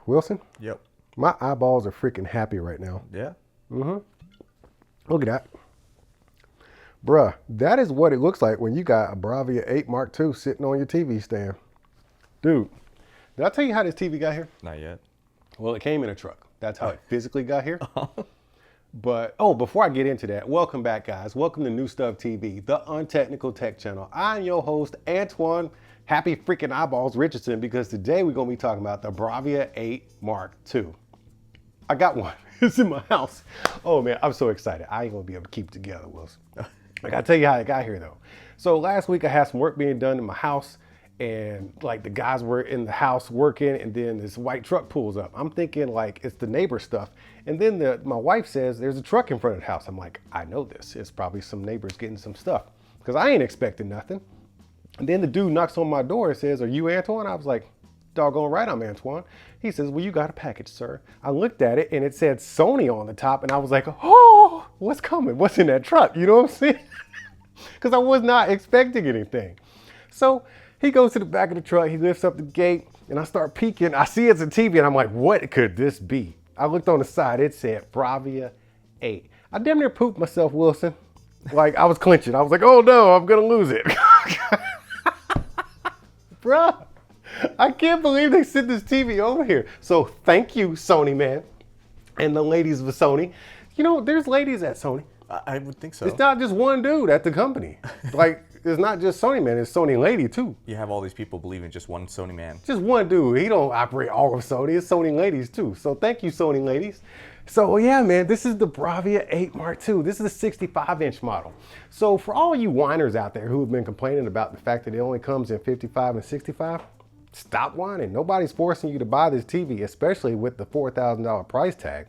Wilson? Yep. My eyeballs are freaking happy right now. Yeah. Look at that. Bruh, that is what it looks like when you got a Bravia 8 Mark II sitting on your TV stand. Dude, did I tell you how this TV got here? Not yet. Well, it came in a truck. That's how it physically got here. But, before I get into that, welcome back, guys. Welcome to New Stuff TV, the untechnical tech channel. I'm your host, Antoine, happy freaking eyeballs Richardson, because today we're going to be talking about the Bravia 8 Mark II. I got one. It's in my house. Oh, man, I'm so excited. I ain't going to be able to keep it together, Wilson. I got to tell you how it got here, though. So last week I had some work being done in my house, and like the guys were in the house working, and then this white truck pulls up. I'm thinking like it's the neighbor stuff. And then my wife says there's a truck in front of the house. I'm like, I know this. It's probably some neighbors getting some stuff, because I ain't expecting nothing. And then the dude knocks on my door and says, "Are you Antoine?" I was like, "Doggone right, I'm Antoine." He says, "Well, you got a package, sir." I looked at it and it said Sony on the top, and I was like, "Oh, what's coming? What's in that truck?" You know what I'm saying? Because I was not expecting anything. So he goes to the back of the truck, he lifts up the gate, and I start peeking. I see it's a TV, and I'm like, what could this be? I looked on the side, it said Bravia 8. I damn near pooped myself, Wilson. Like, I was clenching. I was like, oh no, I'm gonna lose it. Bruh, I can't believe they sent this TV over here. So thank you, Sony, man. And the ladies of Sony. You know, there's ladies at Sony. I would think so. It's not just one dude at the company. Like, it's not just Sony man, it's Sony lady too. You have all these people believing just one Sony man. Just one dude. He don't operate all of Sony. It's Sony ladies too. So thank you, Sony ladies. So yeah, man, this is the Bravia 8 Mark II. This is the 65-inch model. So for all you whiners out there who have been complaining about the fact that it only comes in 55 and 65, stop whining. Nobody's forcing you to buy this TV, especially with the $4,000 price tag.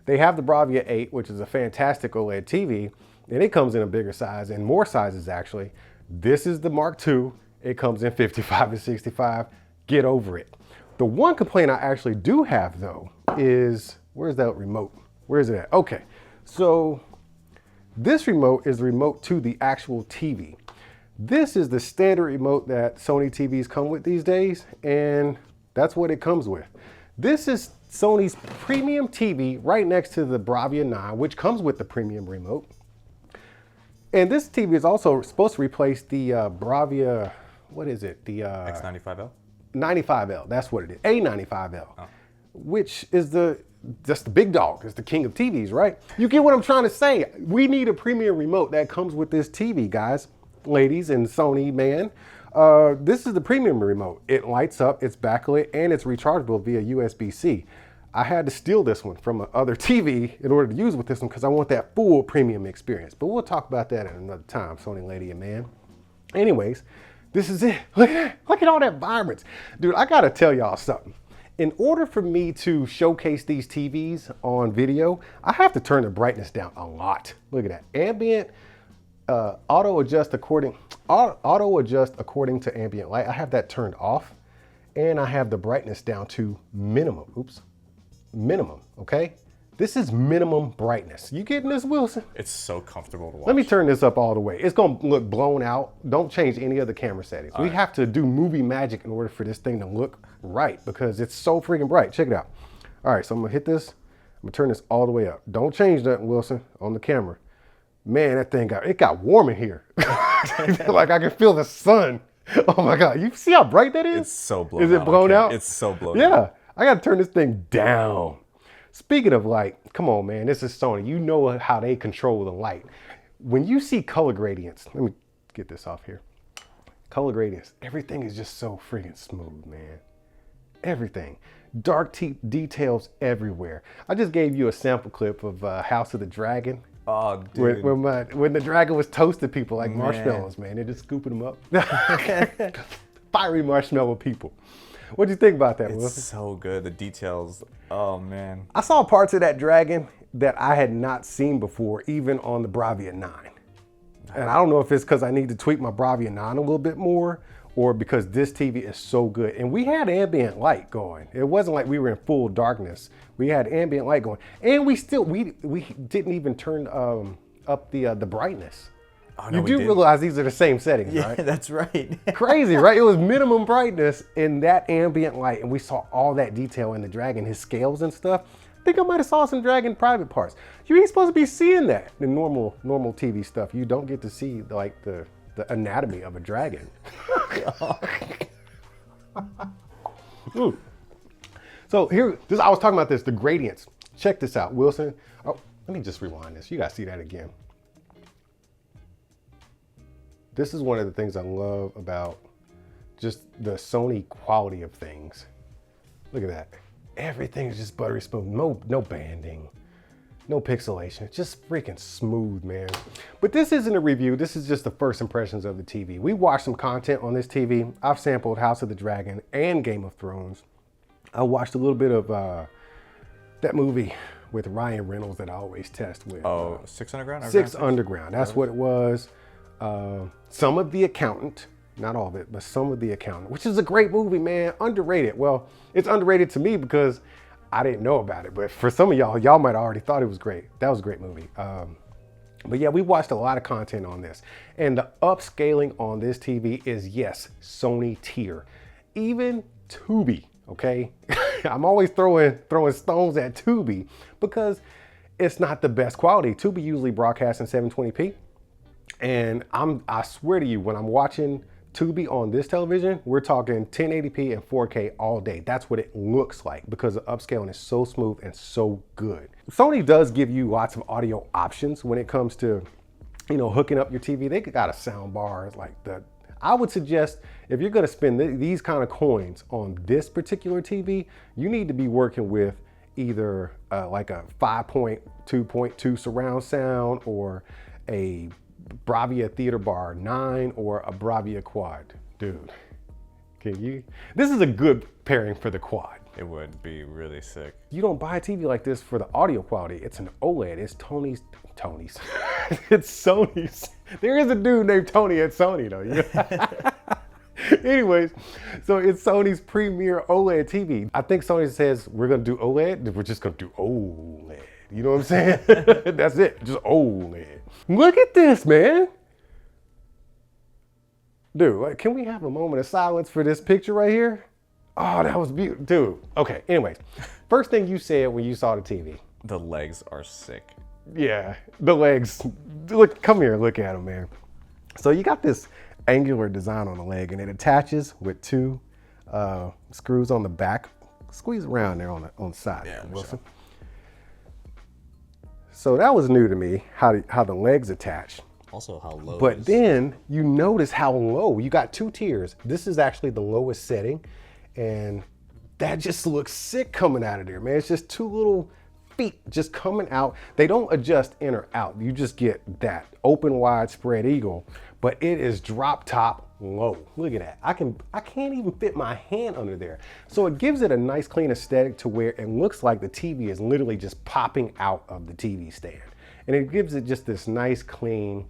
They have the Bravia 8, which is a fantastic OLED TV, and it comes in a bigger size and more sizes actually. This is the Mark II. It comes in 55 and 65. Get over it. The one complaint I actually do have though is, where's that remote? Where is it at? Okay, so this remote is the remote to the actual TV. This is the standard remote that Sony TVs come with these days, and that's what it comes with. This is Sony's premium TV right next to the Bravia 9, which comes with the premium remote. And this TV is also supposed to replace the Bravia, what is it? The X95L? 95L, that's what it is, A95L, which is just the big dog, it's the king of TVs, right? You get what I'm trying to say. We need a premium remote that comes with this TV, guys, ladies, and Sony man. This is the premium remote. It lights up, it's backlit, and it's rechargeable via USB-C. I had to steal this one from another TV in order to use with this one because I want that full premium experience. But we'll talk about that at another time, Sony lady and man. Anyways, this is it. Look at that. Look at all that vibrance. Dude, I gotta tell y'all something. In order for me to showcase these TVs on video, I have to turn the brightness down a lot. Look at that. Ambient, auto adjust according to ambient light. I have that turned off, and I have the brightness down to minimum. Oops, minimum. Okay, this is minimum brightness. You getting this, Wilson? It's so comfortable to watch. Let me turn this up all the way. It's gonna look blown out. Don't change any of the camera settings. We have to do movie magic in order for this thing to look right, because it's so freaking bright. Check it out. All right, so I'm gonna hit this. I'm gonna turn this all the way up. Don't change nothing, Wilson, on the camera. Man, that thing got warm in here. Like I can feel the sun. Oh my God, you see how bright that is? It's so blown out. Is it blown out? It's so blown out. Yeah, I gotta turn this thing down. Speaking of light, come on man, this is Sony. You know how they control the light. When you see color gradients, let me get this off here. Color gradients, everything is just so freaking smooth, man. Everything. Dark details everywhere. I just gave you a sample clip of House of the Dragon. Oh, dude. When the dragon was toasting people like marshmallows, man. They're just scooping them up. Fiery marshmallow people. What do you think about that, Wilson? It's so good. The details, oh man. I saw parts of that dragon that I had not seen before, even on the Bravia 9. And I don't know if it's because I need to tweak my Bravia 9 a little bit more, or because this TV is so good. And we had ambient light going. It wasn't like we were in full darkness. We had ambient light going. And we didn't even turn up the brightness. Oh, no, You we do didn't. realize these are the same settings, Yeah, right? that's right. Crazy, right? It was minimum brightness in that ambient light, and we saw all that detail in the dragon, his scales and stuff. I think I might have saw some dragon private parts. You ain't supposed to be seeing that in normal TV stuff. You don't get to see like the anatomy of a dragon. So here, I was talking about this, the gradients. Check this out, Wilson. Oh, let me just rewind this. You gotta see that again. This is one of the things I love about just the Sony quality of things. Look at that. Everything is just buttery smooth. No banding, no pixelation. Just freaking smooth, man. But this isn't a review. This is just the first impressions of the TV. We watched some content on this TV. I've sampled House of the Dragon and Game of Thrones. I watched a little bit of that movie with Ryan Reynolds that I always test with. Oh, 6 Underground? Six Underground. That's what it was. Some of The Accountant, not all of it, but some of The Accountant, which is a great movie, man. Underrated. Well, it's underrated to me because I didn't know about it, but for some of y'all might have already thought it was great. That was a great movie. But yeah, we watched a lot of content on this, and the upscaling on this TV is, yes, Sony tier. Even Tubi, okay? I'm always throwing stones at Tubi because it's not the best quality. Tubi usually broadcasts in 720p. And I swear to you, when I'm watching Tubi on this television, we're talking 1080p and 4K all day. That's what it looks like because the upscaling is so smooth and so good. Sony does give you lots of audio options when it comes to, you know, hooking up your TV. They got a sound bar like the. I would suggest if you're going to spend these kind of coins on this particular TV, you need to be working with either like a 5.2.2 surround sound or a Bravia Theater Bar 9 or a Bravia Quad. Dude, can you? This is a good pairing for the quad. It would be really sick. You don't buy a TV like this for the audio quality. It's an OLED. It's Tony's. It's Sony's. There is a dude named Tony at Sony though. Anyways, so it's Sony's premier OLED TV. I think Sony says we're gonna do OLED. We're just gonna do OLED. You know what I'm saying? That's it. Just OLED. Look at this, man. Dude, like, can we have a moment of silence for this picture right here? Oh, that was beautiful. Dude. Okay, anyways. First thing you said when you saw the TV. The legs are sick. Yeah, the legs. Look, come here, look at them, man. So you got this angular design on the leg, and it attaches with two screws on the back. Squeeze around there on the side, Yeah, Wilson. Sure. So that was new to me, how the legs attach. Also how low. But then you notice how low. You got two tiers. This is actually the lowest setting, and that just looks sick coming out of there, man. It's just two little feet just coming out. They don't adjust in or out. You just get that open wide spread eagle, but it is drop top low. Look at that. I can't even fit my hand under there. So it gives it a nice clean aesthetic to where it looks like the TV is literally just popping out of the TV stand. And it gives it just this nice clean,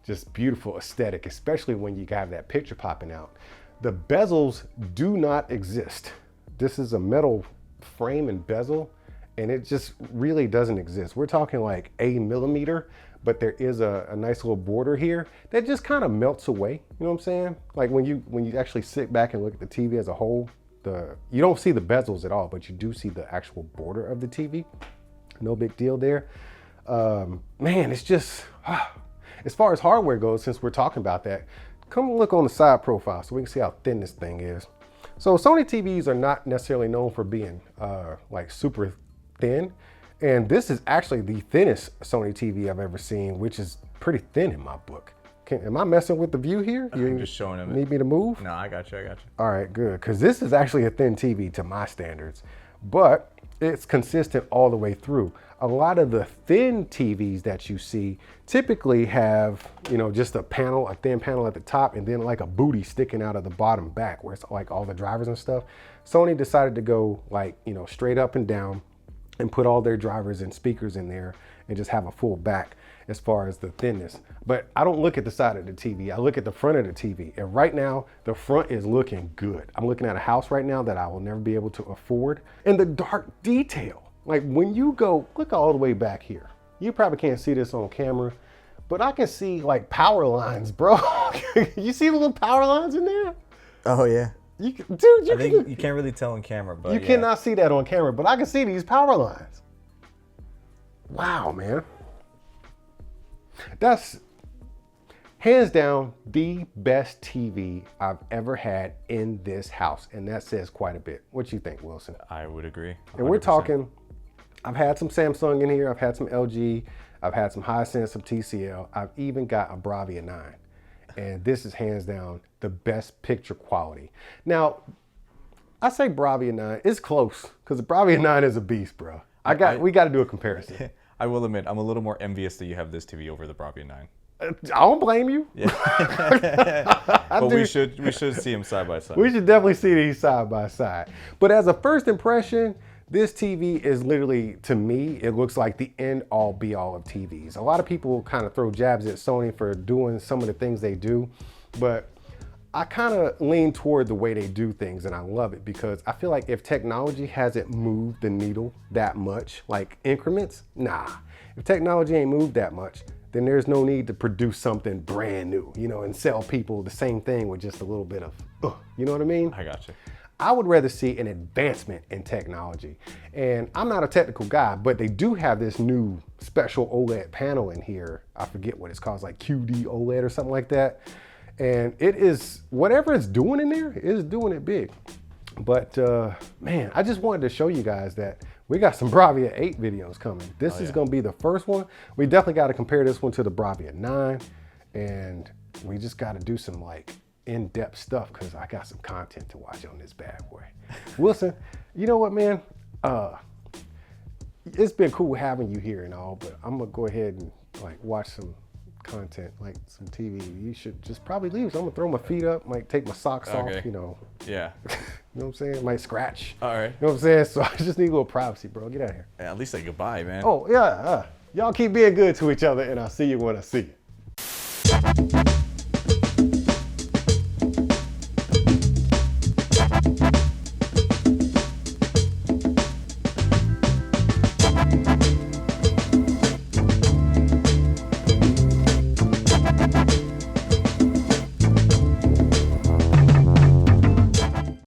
just beautiful aesthetic, especially when you have that picture popping out. The bezels do not exist. This is a metal frame and bezel, and it just really doesn't exist. We're talking like a millimeter, but there is a nice little border here that just kind of melts away. You know what I'm saying? Like when you actually sit back and look at the TV as a whole, you don't see the bezels at all, but you do see the actual border of the TV. No big deal there. Man, it's just, as far as hardware goes, since we're talking about that, come look on the side profile so we can see how thin this thing is. So Sony TVs are not necessarily known for being like super thin. And this is actually the thinnest Sony TV I've ever seen, which is pretty thin in my book. Am I messing with the view here? I'm just showing him. Need me to move? No, I got you. All right, good. Because this is actually a thin TV to my standards, but it's consistent all the way through. A lot of the thin TVs that you see typically have, you know, just a thin panel at the top, and then like a booty sticking out of the bottom back where it's like all the drivers and stuff. Sony decided to go like, you know, straight up and down and put all their drivers and speakers in there and just have a full back as far as the thinness. But I don't look at the side of the TV. I look at the front of the TV. And right now, the front is looking good. I'm looking at a house right now that I will never be able to afford. And the dark detail, like when you go, look all the way back here. You probably can't see this on camera, but I can see like power lines, bro. You see the little power lines in there? Oh yeah. Dude, I think you can't really tell on camera, but you cannot see that on camera, but I can see these power lines. Wow, man. That's hands down the best TV I've ever had in this house, and that says quite a bit. What you think, Wilson? I would agree. 100%. And we're talking, I've had some Samsung in here, I've had some LG, I've had some Hisense, some TCL, I've even got a Bravia 9. And this is hands down the best picture quality. Now, I say Bravia 9, it's close, because the Bravia 9 is a beast, bro. We got to do a comparison. I will admit, I'm a little more envious that you have this TV over the Bravia 9. I don't blame you. Yeah. But we should see them side by side. We should definitely see these side by side. But as a first impression, this TV is literally, to me, it looks like the end all be all of TVs. A lot of people kind of throw jabs at Sony for doing some of the things they do, but I kind of lean toward the way they do things, and I love it because I feel like if technology hasn't moved the needle that much, like increments, nah. If technology ain't moved that much, then there's no need to produce something brand new, you know, and sell people the same thing with just a little bit of, you know what I mean? I got you. I would rather see an advancement in technology. And I'm not a technical guy, but they do have this new special OLED panel in here. I forget what it's called, it's like QD-OLED or something like that. And it is, whatever it's doing in there, it's doing it big. But man, I just wanted to show you guys that we got some Bravia 8 videos coming. This is gonna be the first one. We definitely gotta compare this one to the Bravia 9. And we just gotta do some like in-depth stuff because I got some content to watch on this bad boy. Wilson, you know what, man? It's been cool having you here and all, but I'm gonna go ahead and like watch some content, like some TV. You should just probably leave. So I'm gonna throw my feet up, might take my socks off, you know. Yeah. You know what I'm saying? Might scratch. All right. You know what I'm saying? So I just need a little privacy, bro. Get out of here. Yeah, at least say goodbye, man. Oh, yeah. Y'all keep being good to each other, and I'll see you when I see you.